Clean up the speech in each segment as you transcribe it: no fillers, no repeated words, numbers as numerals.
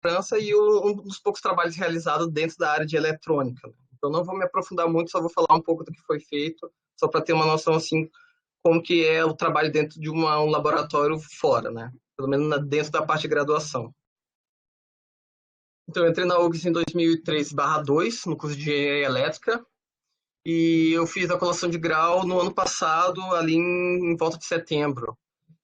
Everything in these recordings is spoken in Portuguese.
França e um dos poucos trabalhos realizados dentro da área de eletrônica, né? Então não vou me aprofundar muito, só vou falar um pouco do que foi feito, só para ter uma noção assim como que é o trabalho dentro de um laboratório fora, né? Pelo menos dentro da parte de graduação. Então eu entrei na URGS em 2003/2, no curso de Engenharia Elétrica, e eu fiz a colação de grau no ano passado, ali em volta de setembro.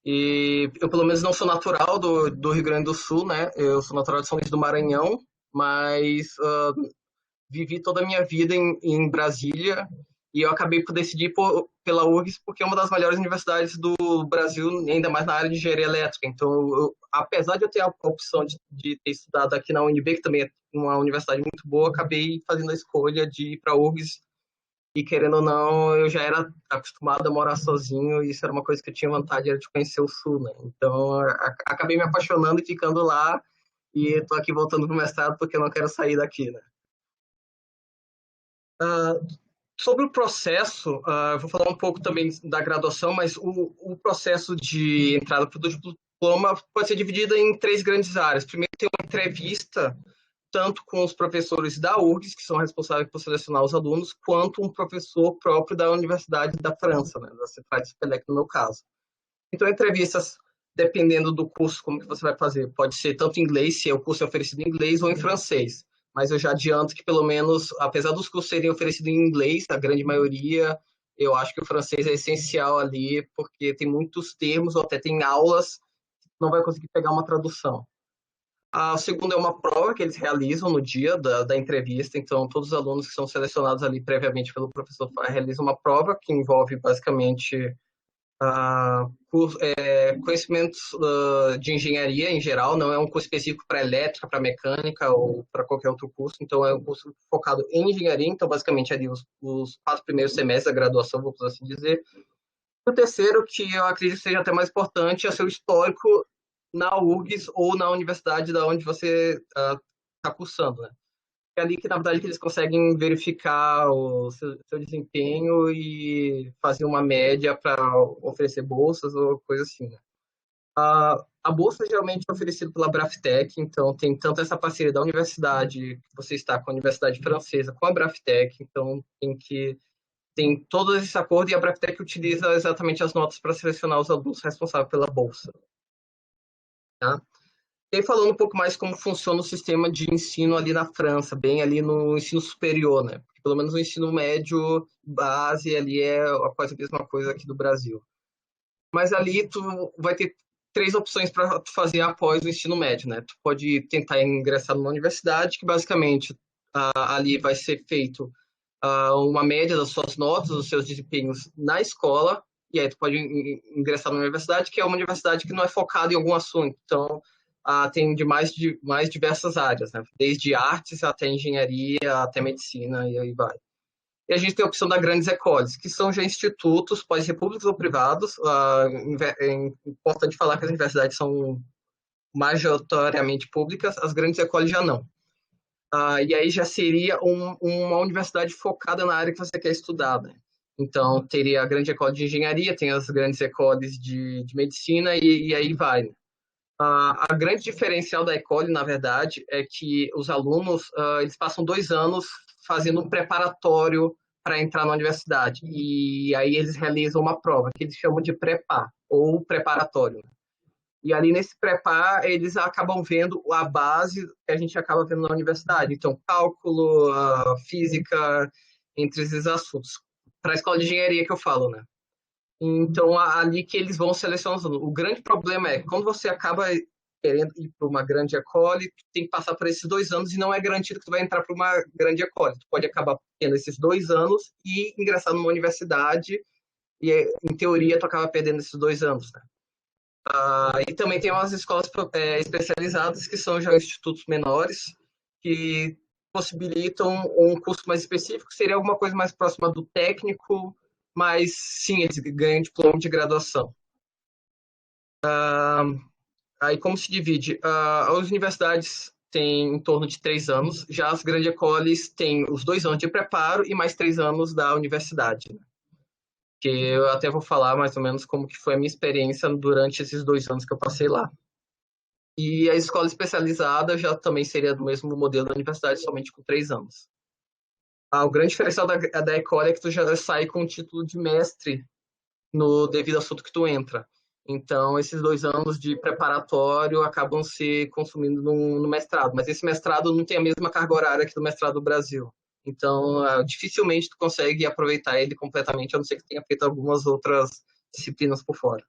E eu, pelo menos, não sou natural do Rio Grande do Sul, né? Eu sou natural de São Luís do Maranhão, mas vivi toda a minha vida em Brasília e eu acabei por decidir pela URGS porque é uma das melhores universidades do Brasil, ainda mais na área de engenharia elétrica. Então, apesar de eu ter a opção de ter estudado aqui na UNB, que também é uma universidade muito boa, acabei fazendo a escolha de ir para a URGS e, querendo ou não, eu já era acostumado a morar sozinho e isso era uma coisa que eu tinha vontade, era de conhecer o Sul, né? Então, acabei me apaixonando e ficando lá e estou aqui voltando para o mestrado porque eu não quero sair daqui, né? Uh, Sobre o processo, eu vou falar um pouco também da graduação, mas o processo de entrada para o diploma pode ser dividido em três grandes áreas. Primeiro, tem uma entrevista, tanto com os professores da URGS, que são responsáveis por selecionar os alunos, quanto um professor próprio da Universidade da França, né, da Centrale Supélec, no meu caso. Então, entrevistas, dependendo do curso, como que você vai fazer, pode ser tanto em inglês, se o curso é oferecido em inglês, ou em francês. Mas eu já adianto que, pelo menos, apesar dos cursos serem oferecidos em inglês, a grande maioria, eu acho que o francês é essencial ali, porque tem muitos termos, ou até tem aulas, que não vai conseguir pegar uma tradução. A segunda é uma prova que eles realizam no dia da entrevista, então todos os alunos que são selecionados ali previamente pelo professor realizam uma prova que envolve basicamente conhecimentos de engenharia em geral, não é um curso específico para elétrica, para mecânica ou para qualquer outro curso, então é um curso focado em engenharia, então basicamente ali os 4 primeiros semestres da graduação, vamos assim dizer. E o terceiro, que eu acredito que seja até mais importante, é o seu histórico na URGS ou na universidade da onde você está cursando, né? É ali que, na verdade, que eles conseguem verificar o seu desempenho e fazer uma média para oferecer bolsas ou coisa assim, né? A bolsa geralmente é oferecida pela Braftec, então tem tanto essa parceria da universidade, que você está com a Universidade Francesa, com a Braftec, então tem todo esse acordo e a Braftec utiliza exatamente as notas para selecionar os alunos responsáveis pela bolsa, tá? E aí, falando um pouco mais como funciona o sistema de ensino ali na França, bem ali no ensino superior, né? Porque pelo menos o ensino médio, base, ali é quase a mesma coisa aqui do Brasil. Mas ali tu vai ter três opções para fazer após o ensino médio, né? Tu pode tentar ingressar numa universidade, que basicamente ali vai ser feito uma média das suas notas, dos seus desempenhos na escola, e aí tu pode ingressar numa universidade, que é uma universidade que não é focada em algum assunto. Então, tem mais diversas áreas, né? Desde artes até engenharia, até medicina, e aí vai. E a gente tem a opção da grandes écoles, que são já institutos, pode ser públicos ou privados. É importante falar que as universidades são majoritariamente públicas, as grandes écoles já não. E aí já seria uma universidade focada na área que você quer estudar, né? Então, teria a grande école de engenharia, tem as grandes écoles de medicina e aí vai, né? A grande diferencial da Ecole, na verdade, é que os alunos eles passam 2 anos fazendo um preparatório para entrar na universidade. E aí eles realizam uma prova que eles chamam de prepar ou preparatório. E ali nesse prepar, eles acabam vendo a base que a gente acaba vendo na universidade. Então, cálculo, física, entre esses assuntos. Para a escola de engenharia que eu falo, né? Então, ali que eles vão selecionando. O grande problema é que quando você acaba querendo ir para uma grande ecole, tu tem que passar por esses 2 anos e não é garantido que tu vai entrar para uma grande ecole. Tu pode acabar tendo esses 2 anos e ingressar numa universidade e, em teoria, tu acaba perdendo esses 2 anos, né? E também tem umas escolas especializadas que são já institutos menores que possibilitam um curso mais específico, que seria alguma coisa mais próxima do técnico, mas sim, eles ganham diploma de graduação. Aí como se divide? As universidades têm em torno de 3 anos, já as grandes écoles têm os 2 anos de preparo e mais 3 anos da universidade, né? Que eu até vou falar mais ou menos como que foi a minha experiência durante esses 2 anos que eu passei lá. E a escola especializada já também seria do mesmo modelo da universidade, somente com 3 anos. O grande diferencial da Ecole é que tu já sai com o título de mestre no devido assunto que tu entra. Então, esses 2 anos de preparatório acabam se consumindo no mestrado. Mas esse mestrado não tem a mesma carga horária que do mestrado do Brasil. Então, dificilmente tu consegue aproveitar ele completamente, a não ser que tenha feito algumas outras disciplinas por fora.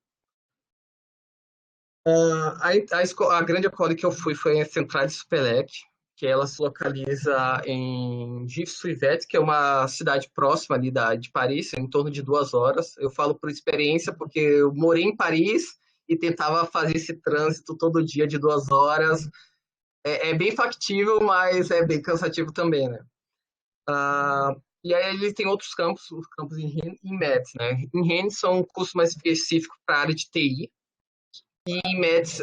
A grande escola que eu fui foi a Central de Supelec, que ela se localiza em Gif-Suivet, que é uma cidade próxima ali de Paris, em torno de 2 horas. Eu falo por experiência, porque eu morei em Paris e tentava fazer esse trânsito todo dia de 2 horas. É bem factível, mas é bem cansativo também, né? E aí ele tem outros campos, os campos em Rennes e em Metz, né? Em Rennes são um curso mais específico para a área de TI, e em Metz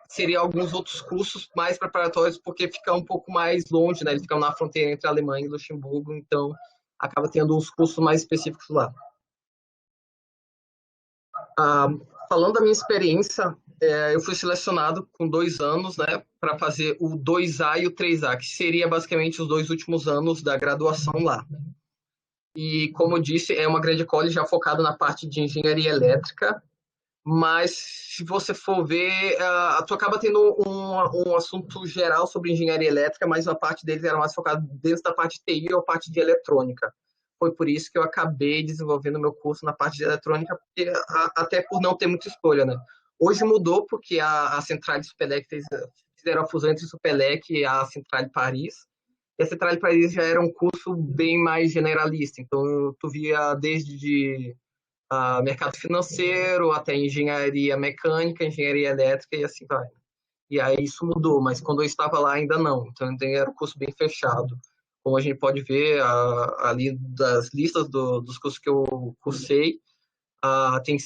seria alguns outros cursos mais preparatórios, porque fica um pouco mais longe, né? Eles ficam na fronteira entre a Alemanha e Luxemburgo, então acaba tendo uns cursos mais específicos lá. Ah, Falando da minha experiência, eu fui selecionado com 2 anos, né, para fazer o 2A e o 3A, que seria basicamente os 2 últimos anos da graduação lá. E, como eu disse, é uma grande college já focada na parte de engenharia elétrica, mas se você for ver, tu acaba tendo um assunto geral sobre engenharia elétrica, mas a parte deles era mais focada dentro da parte de TI ou parte de eletrônica. Foi por isso que eu acabei desenvolvendo meu curso na parte de eletrônica, porque, até por não ter muita escolha, né? Hoje mudou porque a Central de Supelec fizeram a fusão entre Supelec e a Central de Paris. E a Central de Paris já era um curso bem mais generalista, então tu via desde mercado financeiro, até engenharia mecânica, engenharia elétrica e assim vai. E aí isso mudou, mas quando eu estava lá ainda não. Então ainda era um curso bem fechado. Como a gente pode ver ali das listas dos cursos que eu cursei, tem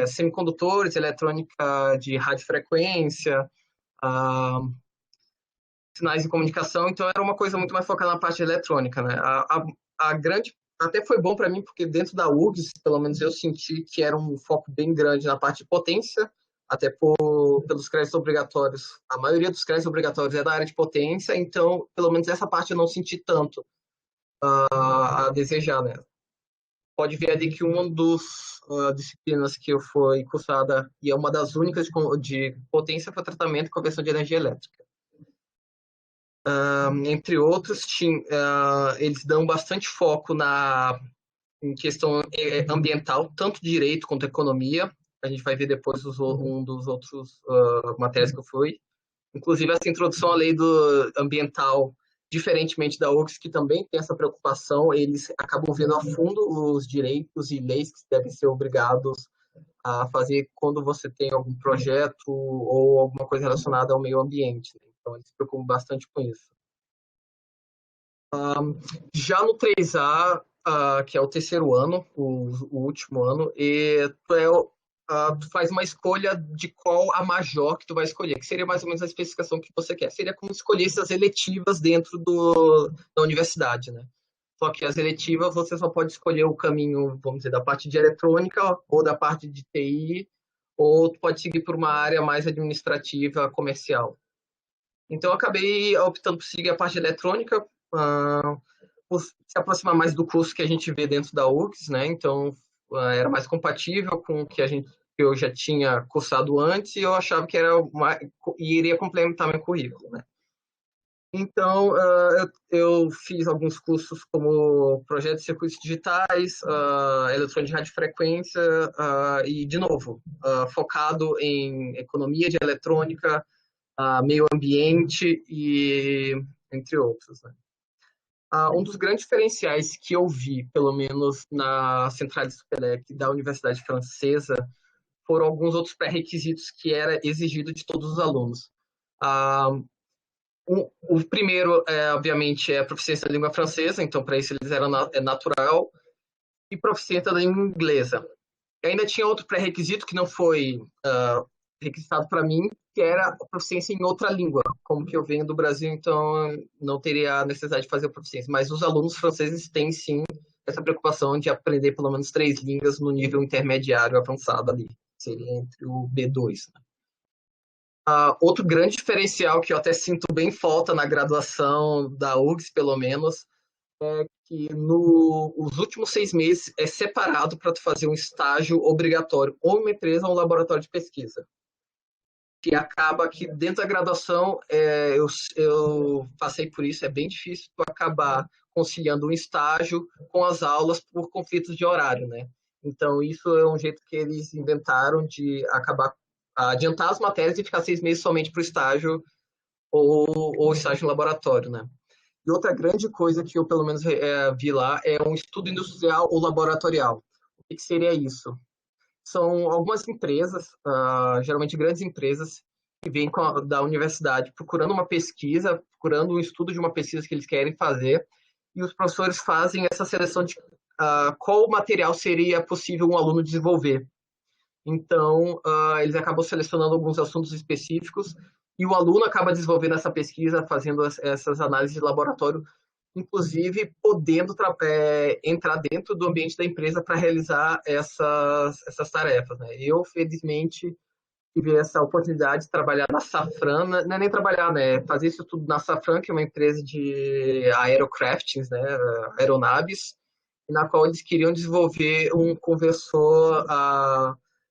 semicondutores, eletrônica de radiofrequência, ah, sinais de comunicação, então era uma coisa muito mais focada na parte eletrônica, né? A grande até foi bom para mim porque dentro da URGS, pelo menos eu senti que era um foco bem grande na parte de potência, até pelos créditos obrigatórios. A maioria dos créditos obrigatórios é da área de potência, então pelo menos essa parte eu não senti tanto a desejar, né? Pode ver ali que uma das disciplinas que eu fui cursada e é uma das únicas de potência foi tratamento e conversão de energia elétrica. Entre outros, eles dão bastante foco em questão ambiental, tanto direito quanto economia. A gente vai ver depois um dos outros matérias que eu fui. Inclusive, essa introdução à lei ambiental, diferentemente da URGS, que também tem essa preocupação, eles acabam vendo a fundo os direitos e leis que devem ser obrigados a fazer quando você tem algum projeto ou alguma coisa relacionada ao meio ambiente. Então, eles se preocupam bastante com isso. Já no 3A, que é o terceiro ano, o último ano, e tu faz uma escolha de qual a major que tu vai escolher, que seria mais ou menos a especificação que você quer. Seria como escolher essas eletivas dentro da universidade, né? Só que as eletivas você só pode escolher o caminho, vamos dizer, da parte de eletrônica ou da parte de TI, ou tu pode seguir por uma área mais administrativa, comercial. Então, eu acabei optando por seguir a parte de eletrônica, uh, por se aproximar mais do curso que a gente vê dentro da URGS, né? Então, era mais compatível com o que eu já tinha cursado antes e eu achava que iria complementar meu currículo, né? Então, eu fiz alguns cursos como projeto de circuitos digitais, eletrônica de radiofrequência e, de novo, focado em economia de eletrônica, meio ambiente e entre outros, né? Um dos grandes diferenciais que eu vi, pelo menos na Central de Supelec da Universidade Francesa, foram alguns outros pré-requisitos que era exigido de todos os alunos. Ah, o primeiro, obviamente, é a proficiência da língua francesa, então para isso eles eram natural, e proficiência da língua inglesa. E ainda tinha outro pré-requisito que não foi requisitado para mim, que era a proficiência em outra língua. Como que eu venho do Brasil, então não teria a necessidade de fazer a proficiência. Mas os alunos franceses têm sim essa preocupação de aprender pelo menos 3 línguas no nível intermediário avançado ali. Seria entre o B2. Né? Outro grande diferencial que eu até sinto bem falta na graduação da URGS, pelo menos, que nos últimos 6 meses é separado para tu fazer um estágio obrigatório, ou em uma empresa ou um laboratório de pesquisa. Que acaba que dentro da graduação, eu passei por isso, é bem difícil tu acabar conciliando um estágio com as aulas por conflitos de horário, né? Então, isso é um jeito que eles inventaram de acabar adiantar as matérias e ficar 6 meses somente para o estágio ou estágio em laboratório, né? E outra grande coisa que eu, pelo menos, vi lá é um estudo industrial ou laboratorial. O que seria isso? São algumas empresas, geralmente grandes empresas, que vêm da universidade procurando uma pesquisa, procurando um estudo de uma pesquisa que eles querem fazer, e os professores fazem essa seleção de qual material seria possível um aluno desenvolver. Então, eles acabam selecionando alguns assuntos específicos e o aluno acaba desenvolvendo essa pesquisa, fazendo essas análises de laboratório, inclusive podendo entrar dentro do ambiente da empresa para realizar essas tarefas. Né? Eu, felizmente, tive essa oportunidade de trabalhar na Safran, não é nem trabalhar, né? Fazer isso tudo na Safran, que é uma empresa de aerocraftings, né? Aeronaves, na qual eles queriam desenvolver um conversor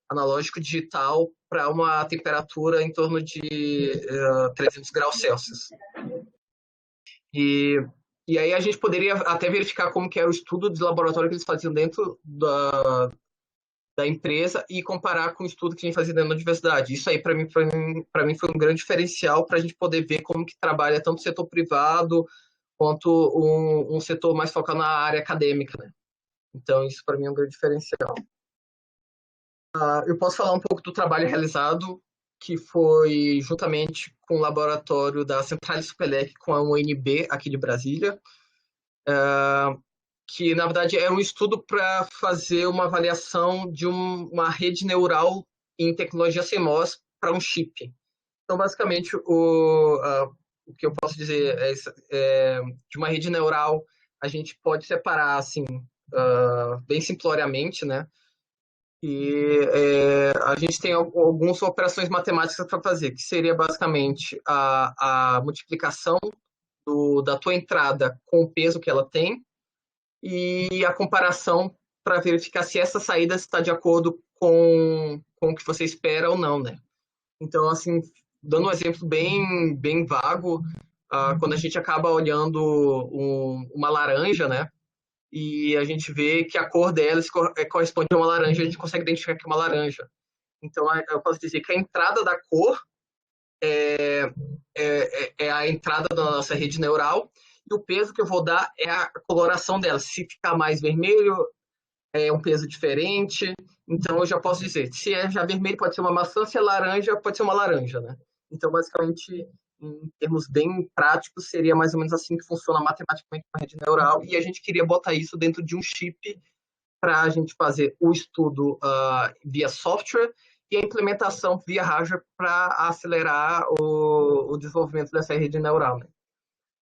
analógico digital para uma temperatura em torno de 300 graus Celsius. E, e aí a gente poderia até verificar como que era o estudo de laboratório que eles faziam dentro da empresa e comparar com o estudo que a gente fazia dentro da universidade. Isso aí, para mim foi um grande diferencial para a gente poder ver como que trabalha tanto o setor privado quanto um setor mais focado na área acadêmica, né? Então, isso para mim é um grande diferencial. Eu posso falar um pouco do trabalho realizado, que foi juntamente com o laboratório da Central Supelec com a UNB aqui de Brasília, que na verdade é um estudo para fazer uma avaliação de uma rede neural em tecnologia CMOS para um chip. Então, basicamente, o que eu posso dizer de uma rede neural, a gente pode separar assim, bem simploriamente, né? E a gente tem algumas operações matemáticas para fazer, que seria basicamente a multiplicação da tua entrada com o peso que ela tem e a comparação para verificar se essa saída está de acordo com o que você espera ou não, né? Então, assim, dando um exemplo bem vago, quando a gente acaba olhando uma laranja, né? E a gente vê que a cor dela corresponde a uma laranja, a gente consegue identificar que é uma laranja. Então, eu posso dizer que a entrada da cor é a entrada da nossa rede neural e o peso que eu vou dar é a coloração dela. Se ficar mais vermelho, é um peso diferente. Então, eu já posso dizer, se é já vermelho, pode ser uma maçã, se é laranja, pode ser uma laranja, né? Então, basicamente, em termos bem práticos, seria mais ou menos assim que funciona matematicamente uma rede neural. E a gente queria botar isso dentro de um chip para a gente fazer o estudo via software e a implementação via hardware para acelerar o desenvolvimento dessa rede neural. Né?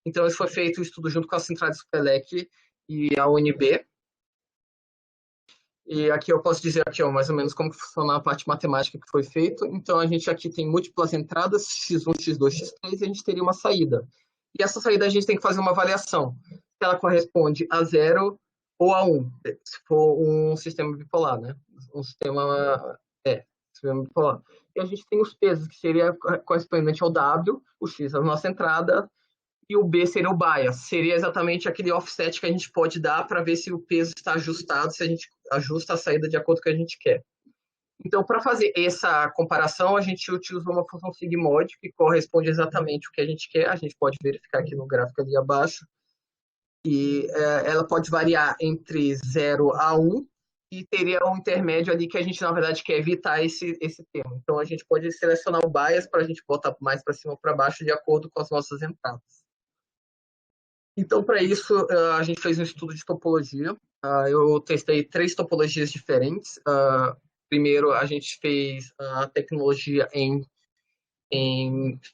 Então, isso foi feito o estudo junto com a Central de Supelec e a UNB. E aqui eu posso dizer aqui, ó, mais ou menos como funciona a parte matemática que foi feito. Então, a gente aqui tem múltiplas entradas, x1, x2, x3, e a gente teria uma saída. E essa saída a gente tem que fazer uma avaliação. Se ela corresponde a 0 ou a 1, se for um sistema bipolar, né? Um sistema bipolar. E a gente tem os pesos, que seria correspondente ao W, o x é a nossa entrada, e o B seria o bias. Seria exatamente aquele offset que a gente pode dar para ver se o peso está ajustado, se a gente ajusta a saída de acordo com o que a gente quer. Então, para fazer essa comparação, a gente utiliza uma função sigmoid que corresponde exatamente ao que a gente quer. A gente pode verificar aqui no gráfico ali abaixo. E ela pode variar entre 0 a 1 e teria um intermédio ali que a gente, na verdade, quer evitar esse termo. Então, a gente pode selecionar o bias para a gente botar mais para cima ou para baixo de acordo com as nossas entradas. Então, para isso, a gente fez um estudo de topologia. Eu testei 3 topologias diferentes. Primeiro, a gente fez a tecnologia em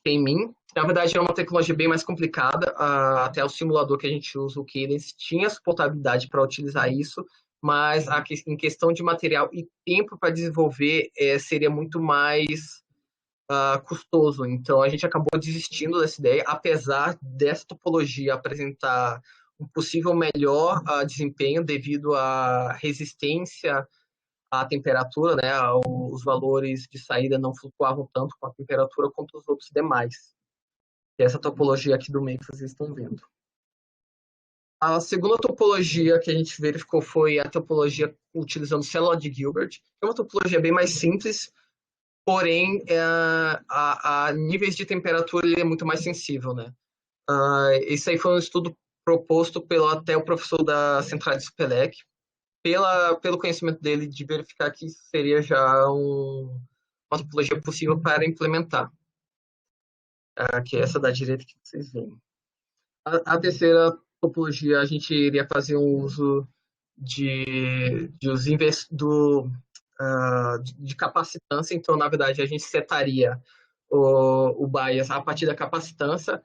Feynman. Na verdade, é uma tecnologia bem mais complicada. Até o simulador que a gente usa, o Cadence, tinha suportabilidade para utilizar isso, mas em questão de material e tempo para desenvolver, seria muito mais custoso. Então a gente acabou desistindo dessa ideia, apesar dessa topologia apresentar um possível melhor desempenho devido à resistência à temperatura, né? Os valores de saída não flutuavam tanto com a temperatura quanto os outros demais. E essa topologia aqui do meio que vocês estão vendo. A segunda topologia que a gente verificou foi a topologia utilizando célula de Gilbert, que é uma topologia bem mais simples, porém a níveis de temperatura ele é muito mais sensível, né? Esse aí foi um estudo proposto pelo até o professor da Central de Supelec, pelo conhecimento dele de verificar que seria já uma topologia possível para implementar, que é essa da direita que vocês veem. A terceira topologia, a gente iria fazer um uso de capacitância, então, na verdade, a gente setaria o bias a partir da capacitância,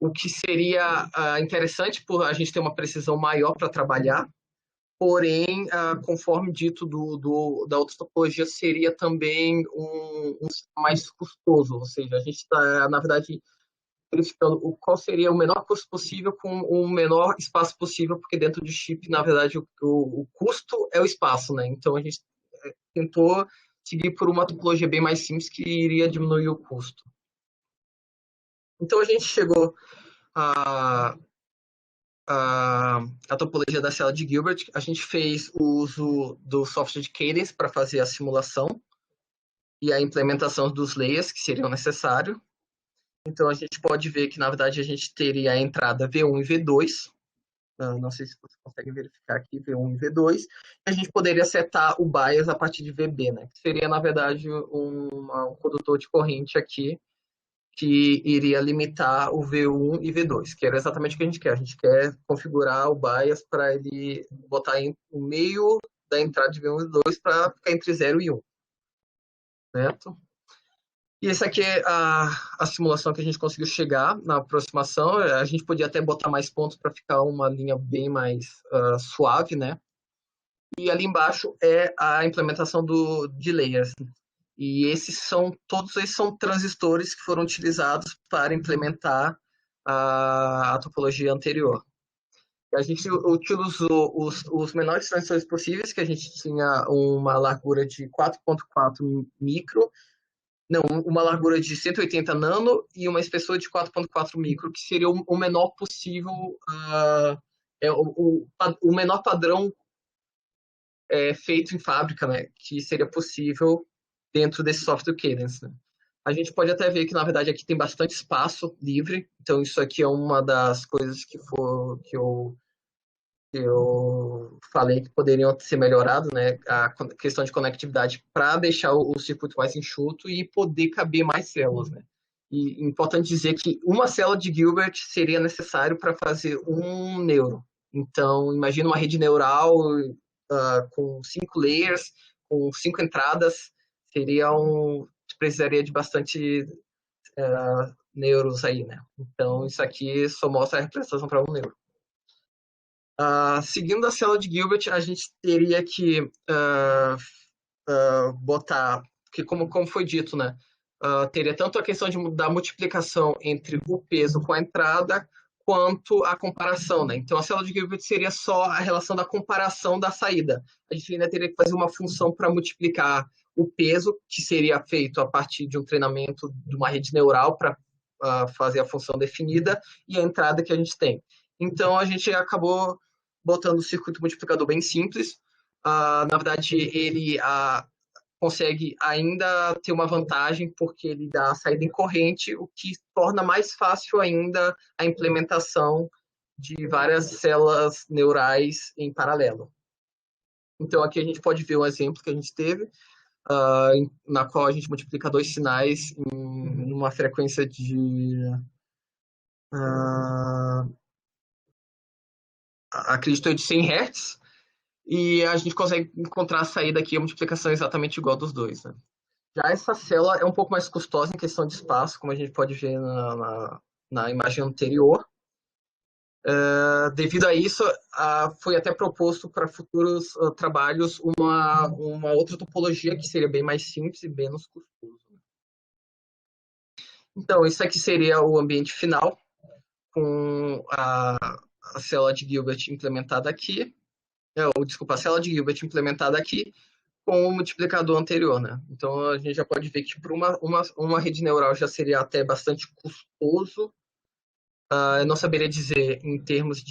o que seria interessante por a gente ter uma precisão maior para trabalhar, porém, conforme dito da outra topologia, seria também um mais custoso, ou seja, a gente está, na verdade, verificando qual seria o menor custo possível com o menor espaço possível, porque dentro de chip, na verdade, o custo é o espaço, né? Então, a gente tentou seguir por uma topologia bem mais simples que iria diminuir o custo. Então, a gente chegou a a topologia da célula de Gilbert, a gente fez o uso do software de Cadence para fazer a simulação e a implementação dos layers que seriam necessários. Então a gente pode ver que na verdade a gente teria a entrada V1 e V2. Não sei se você consegue verificar aqui V1 e V2. A gente poderia setar o bias a partir de VB, né? Que seria na verdade um condutor de corrente aqui que iria limitar o V1 e V2, que era exatamente o que a gente quer. A gente quer configurar o bias para ele botar no meio da entrada de V1 e V2 para ficar entre 0 e 1. Certo? E essa aqui é a simulação que a gente conseguiu chegar na aproximação. A gente podia até botar mais pontos para ficar uma linha bem mais suave, né? E ali embaixo é a implementação de layers. E todos esses são transistores que foram utilizados para implementar a topologia anterior. A gente utilizou os menores transistores possíveis, que a gente tinha uma largura de 4.4 micro, não, uma largura de 180 nano e uma espessura de 4.4 micro, que seria o menor possível, o menor padrão feito em fábrica, né, que seria possível dentro desse software Cadence. Né? A gente pode até ver que, na verdade, aqui tem bastante espaço livre, então isso aqui é uma das coisas que eu falei que poderiam ser melhoradas, né? A questão de conectividade para deixar o circuito mais enxuto e poder caber mais células, né? E importante dizer que uma célula de Gilbert seria necessário para fazer um neuro. Então, imagina uma rede neural com 5 layers, com 5 entradas, precisaria de bastante neuros aí, né? Então, isso aqui só mostra a representação para um neuro. Seguindo a célula de Gilbert, a gente teria que botar, que como foi dito, né? Teria tanto a questão da multiplicação entre o peso com a entrada, quanto a comparação, né? Então, a célula de Gilbert seria só a relação da comparação da saída. A gente ainda teria que fazer uma função para multiplicar o peso, que seria feito a partir de um treinamento de uma rede neural para fazer a função definida, e a entrada que a gente tem. Então, a gente acabou botando o circuito multiplicador bem simples. Na verdade, ele consegue ainda ter uma vantagem porque ele dá a saída em corrente, o que torna mais fácil ainda a implementação de várias células neurais em paralelo. Então, aqui a gente pode ver um exemplo que a gente teve, na qual a gente multiplica dois sinais em uma frequência de acredito de 100 Hz, e a gente consegue encontrar a saída aqui, a multiplicação exatamente igual dos dois. Né? Já essa célula é um pouco mais custosa em questão de espaço, como a gente pode ver na imagem anterior. Devido a isso, foi até proposto para futuros trabalhos uma outra topologia que seria bem mais simples e menos custoso. Então, isso aqui seria o ambiente final, com a célula de Gilbert implementada aqui, desculpa, a célula de Gilbert implementada aqui, com o multiplicador anterior, né? Então, a gente já pode ver que para uma rede neural já seria até bastante custoso. Eu não saberia dizer em termos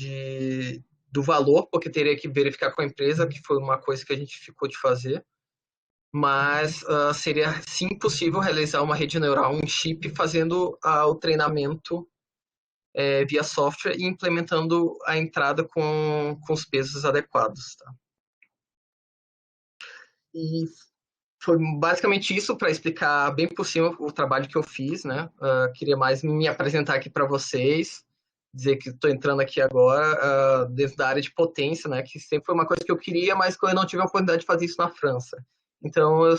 do valor, porque teria que verificar com a empresa, que foi uma coisa que a gente ficou de fazer. Mas seria sim possível realizar uma rede neural, um chip, fazendo o treinamento via software e implementando a entrada com os pesos adequados. Tá? E foi basicamente isso para explicar bem por cima o trabalho que eu fiz, né? Queria mais me apresentar aqui para vocês, dizer que estou entrando aqui agora dentro da área de potência, né? Que sempre foi uma coisa que eu queria, mas que eu não tive a oportunidade de fazer isso na França. Então, eu